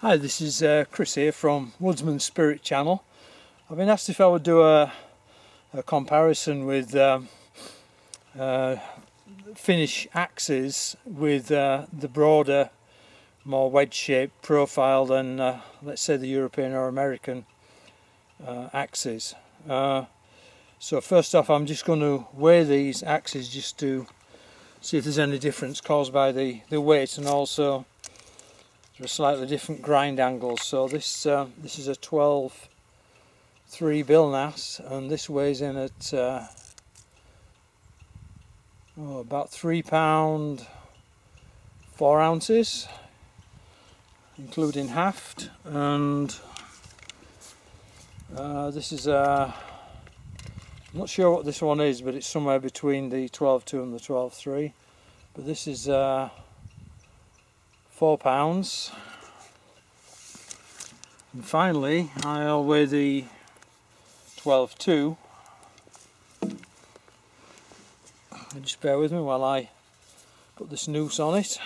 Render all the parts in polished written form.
Hi, this is Chris here from Woodsman Spirit channel. I've been asked if I would do a comparison with Finnish axes with the broader, more wedge-shaped profile than let's say the European or American axes. So first off, I'm just going to weigh these axes just to see if there's any difference caused by the weight, and also a slightly different grind angles. So this is a 12.3 Billnass, and this weighs in at about £3 4 ounces, including haft. And this is I'm not sure what this one is, but it's somewhere between the 12.2 and the 12.3. But this is £4. And finally, I'll weigh the 12.2. Just bear with me while I put this noose on it.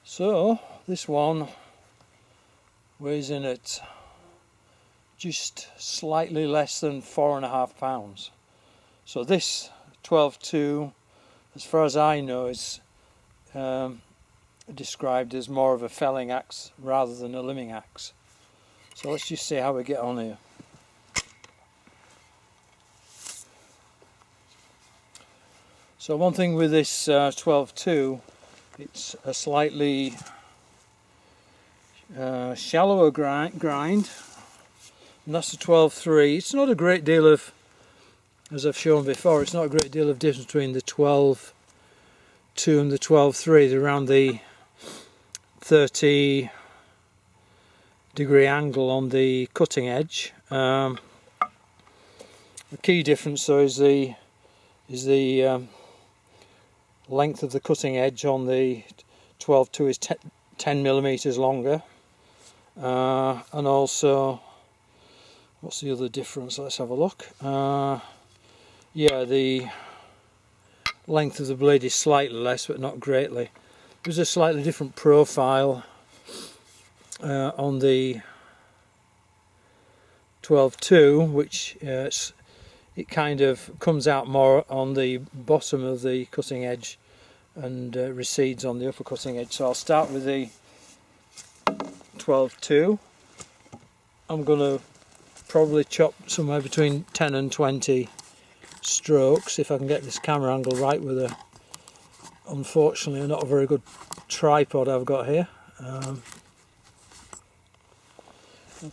So this one weighs in at just slightly less than £4.5. So this 12.2, as far as I know, is described as more of a felling axe rather than a limbing axe. So let's just see how we get on here. So one thing with this 12.2, it's a slightly shallower grind, and that's the 12.3. It's not a great deal of, as I've shown before, it's not a great deal of difference between the 12.2 and the 12.3. They're around the 30-degree angle on the cutting edge. The key difference though is the length of the cutting edge on the 12.2 is 10 millimeters longer, and also, what's the other difference? Let's have a look. Yeah, the length of the blade is slightly less, but not greatly. There's a slightly different profile on the 12.2, which it kind of comes out more on the bottom of the cutting edge and recedes on the upper cutting edge. So I'll start with the 12.2. I'm going to probably chop somewhere between 10 and 20 strokes if I can get this camera angle right with a, unfortunately, not a very good tripod I've got here. Okay,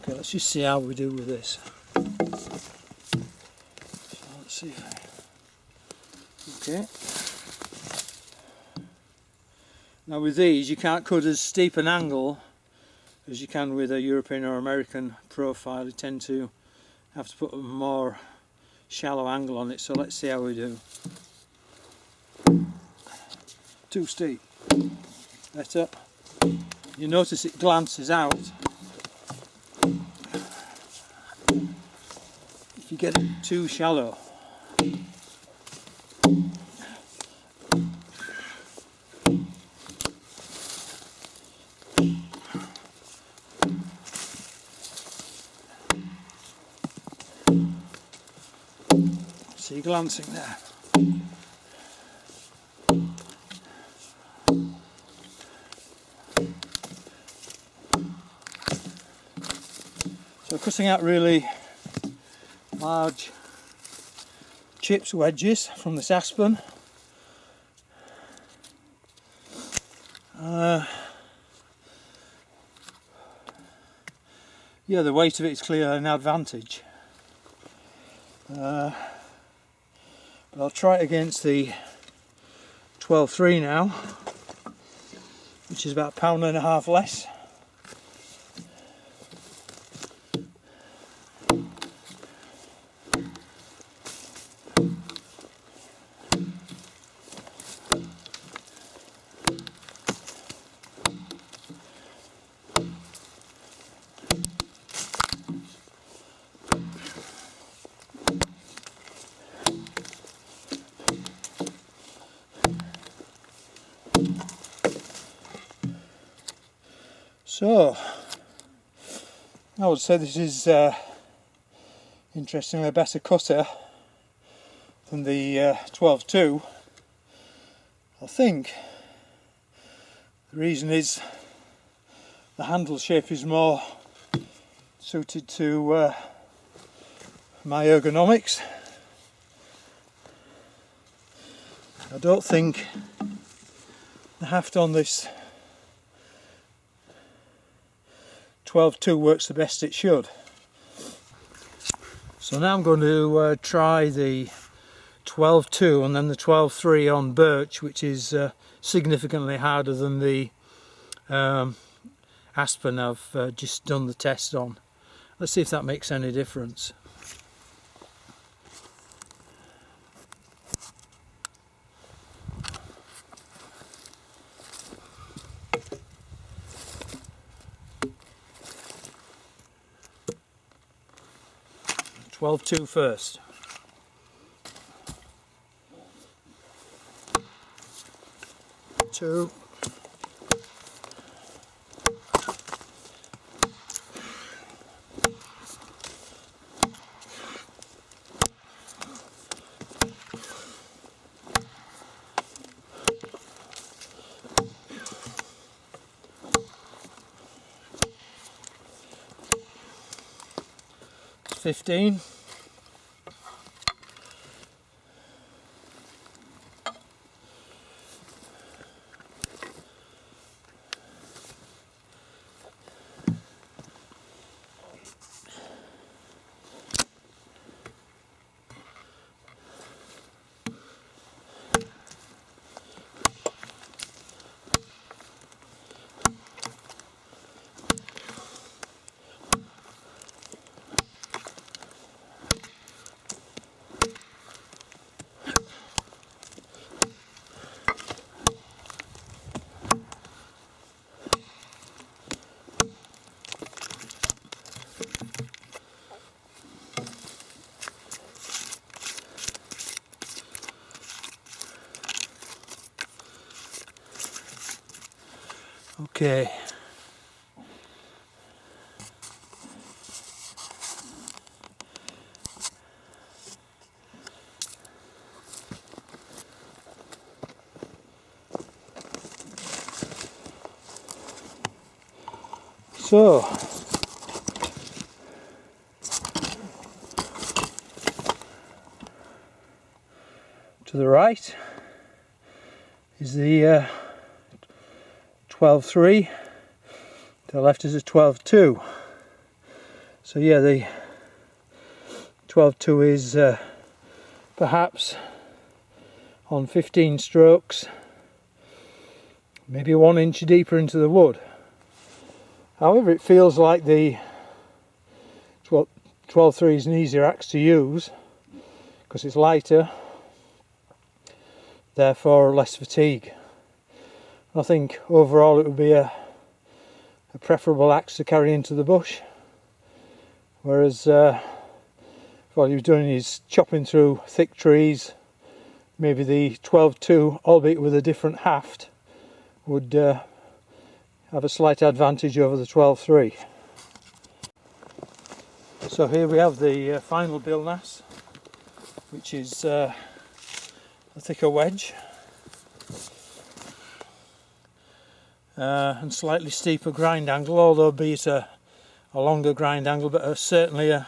let's just see how we do with this. So let's see if okay. Now with these, you can't cut as steep an angle as you can with a European or American profile. You tend to have to put a more shallow angle on it, so let's see how we do. Too steep. Better. You notice it glances out. If you get it too shallow, see glancing there. So cutting out really large chips, wedges from this Aspen. Yeah, the weight of it is clearly an advantage. But I'll try it against the 12.3 now, which is about £1.5 less. So I would say this is interestingly a better cutter than the 12-2. I think the reason is the handle shape is more suited to my ergonomics. I don't think the haft on this 12-2 works the best it should. So now I'm going to try the 12-2 and then the 12-3 on Birch, which is significantly harder than the Aspen I've just done the test on. Let's see if that makes any difference. (12-2) first. Two. $15. Okay. So to the right is the 12-3, to the left is a 12-2. So yeah, the 12-2 is perhaps on 15 strokes, maybe 1 inch deeper into the wood. However, it feels like the 12-3 is an easier axe to use because it's lighter, therefore less fatigue. I think overall it would be a preferable axe to carry into the bush, whereas if all you're doing is chopping through thick trees, maybe the 12-2, albeit with a different haft, would have a slight advantage over the 12-3. So here we have the final billnass, which is a thicker wedge and slightly steeper grind angle, although be it a longer grind angle, but certainly a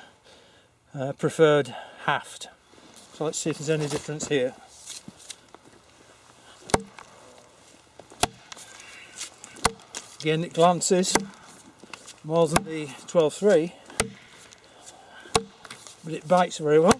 preferred haft. So let's see if there's any difference here. Again, it glances more than the 12-3, but it bites very well.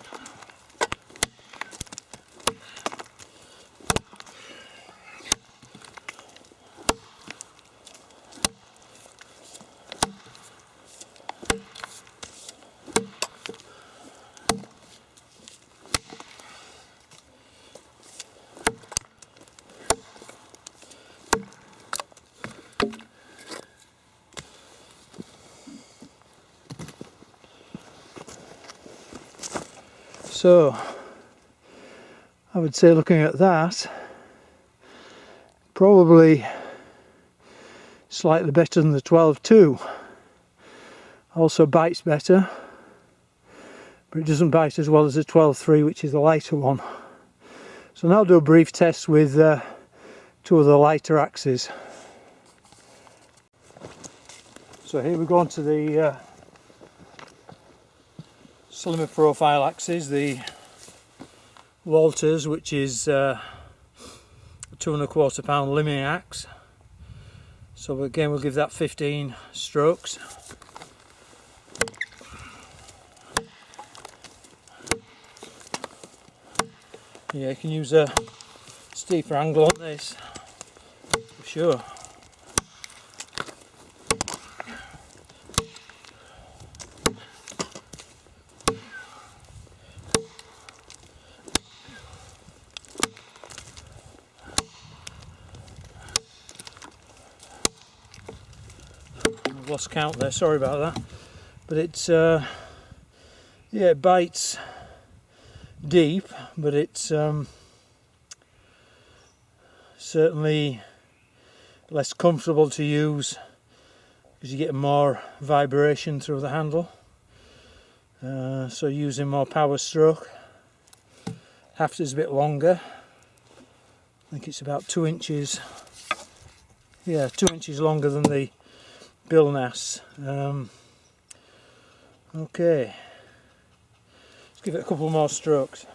So I would say, looking at that, probably slightly better than the 12.2. Also bites better, but it doesn't bite as well as the 12.3, which is the lighter one. So now I'll do a brief test with two of the lighter axes. So here we go on to the slimmer profile axes, the Walters, which is a 2 1/4 pound limbing axe. So again, we'll give that 15 strokes. Yeah, you can use a steeper angle on this for sure. I've lost count there, sorry about that. But it's yeah, it bites deep, but it's certainly less comfortable to use because you get more vibration through the handle. So using more power stroke. Haft is a bit longer. I think it's about 2 inches. Yeah, 2 inches longer than the Billnass. Okay, let's give it a couple more strokes.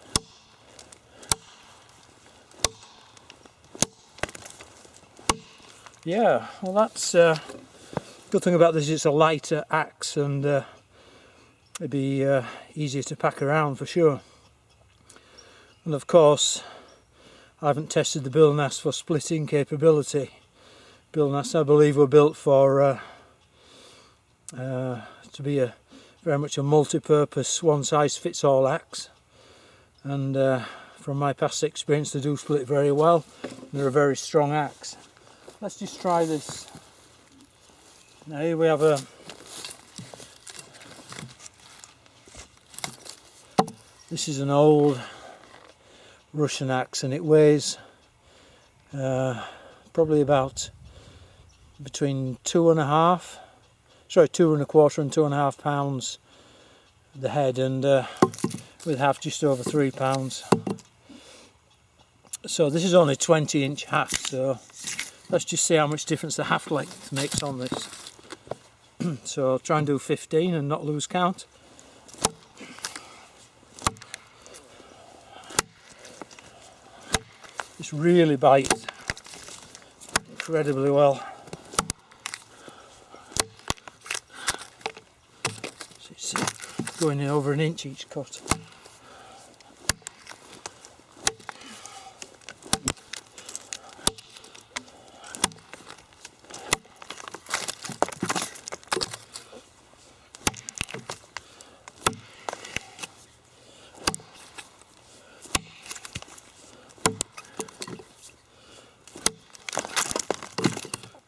Yeah, well, that's good thing about this. It's a lighter axe, and it'd be easier to pack around for sure. And of course, I haven't tested the Billnass for splitting capability. Billnass, I believe, were built for to be very much a multi-purpose, one-size-fits-all axe. And from my past experience, they do split very well. They're a very strong axe. Let's just try this. Now here we have this is an old Russian axe, and it weighs probably about between 2.25 and 2.5 pounds the head, and with haft just over 3 pounds. So this is only 20-inch haft, so let's just see how much difference the haft length makes on this. So I'll try and do 15 and not lose count. This really bites incredibly well. So it's going in over 1 inch each cut.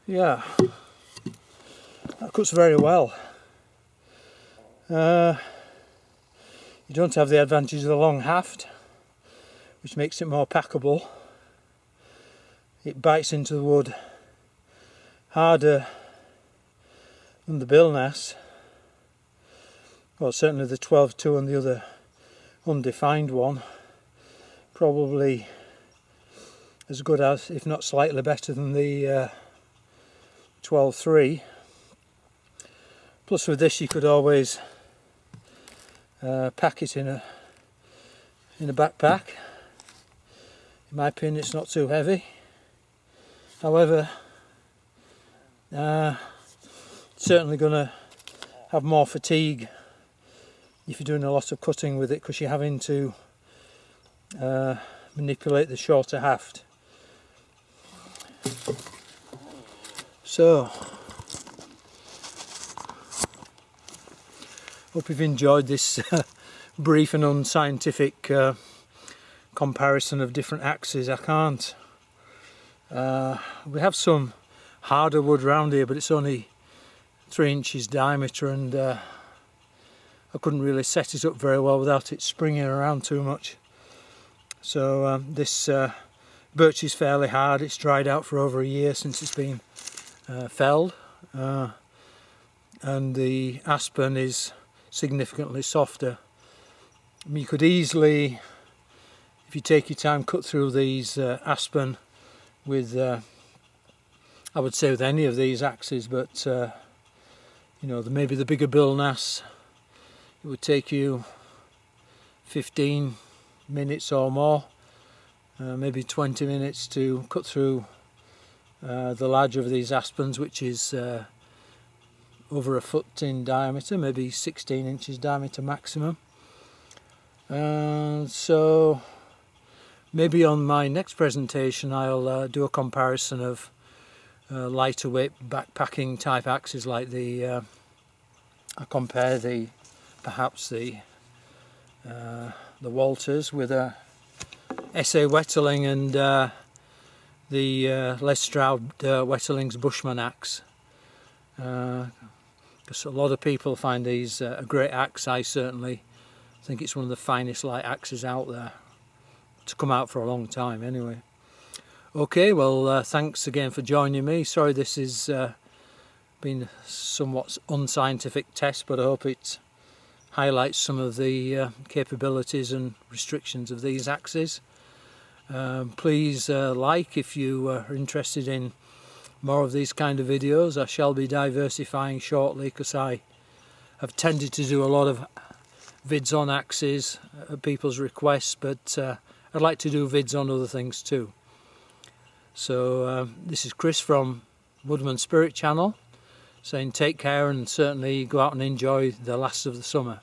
Yeah, that cuts very well. You don't have the advantage of the long haft, which makes it more packable. It bites into the wood harder than the Billnass, well, certainly the 12.2 and the other undefined one. Probably as good as, if not slightly better than the 12.3. Plus with this you could always pack it in a backpack. In my opinion, it's not too heavy. However, certainly going to have more fatigue if you're doing a lot of cutting with it, because you're having to manipulate the shorter haft. So, hope you've enjoyed this brief and unscientific comparison of different axes. I can't. We have some harder wood around here, but it's only 3 inches diameter, and I couldn't really set it up very well without it springing around too much. So this birch is fairly hard. It's dried out for over a year since it's been felled, and the Aspen is significantly softer. I mean, you could easily, if you take your time, cut through these Aspen with, I would say with any of these axes, but you know, maybe the bigger bill Nass, it would take you 15 minutes or more, maybe 20 minutes to cut through the larger of these Aspens, which is over a foot in diameter, maybe 16 inches diameter maximum. So maybe on my next presentation I'll do a comparison of lighter weight backpacking type axes, like the I compare perhaps the Walters with a SA Wetterling and the Les Stroud Wetterling's Bushman axe, because a lot of people find these a great axe. I certainly think it's one of the finest light axes out there, to come out for a long time anyway. Okay, well thanks again for joining me. Sorry this has been a somewhat unscientific test, but I hope it highlights some of the capabilities and restrictions of these axes. Please like if you are interested in more of these kind of videos. I shall be diversifying shortly, because I have tended to do a lot of vids on axes at people's requests, but I'd like to do vids on other things too. So this is Chris from Woodman Spirit channel saying take care, and certainly go out and enjoy the last of the summer.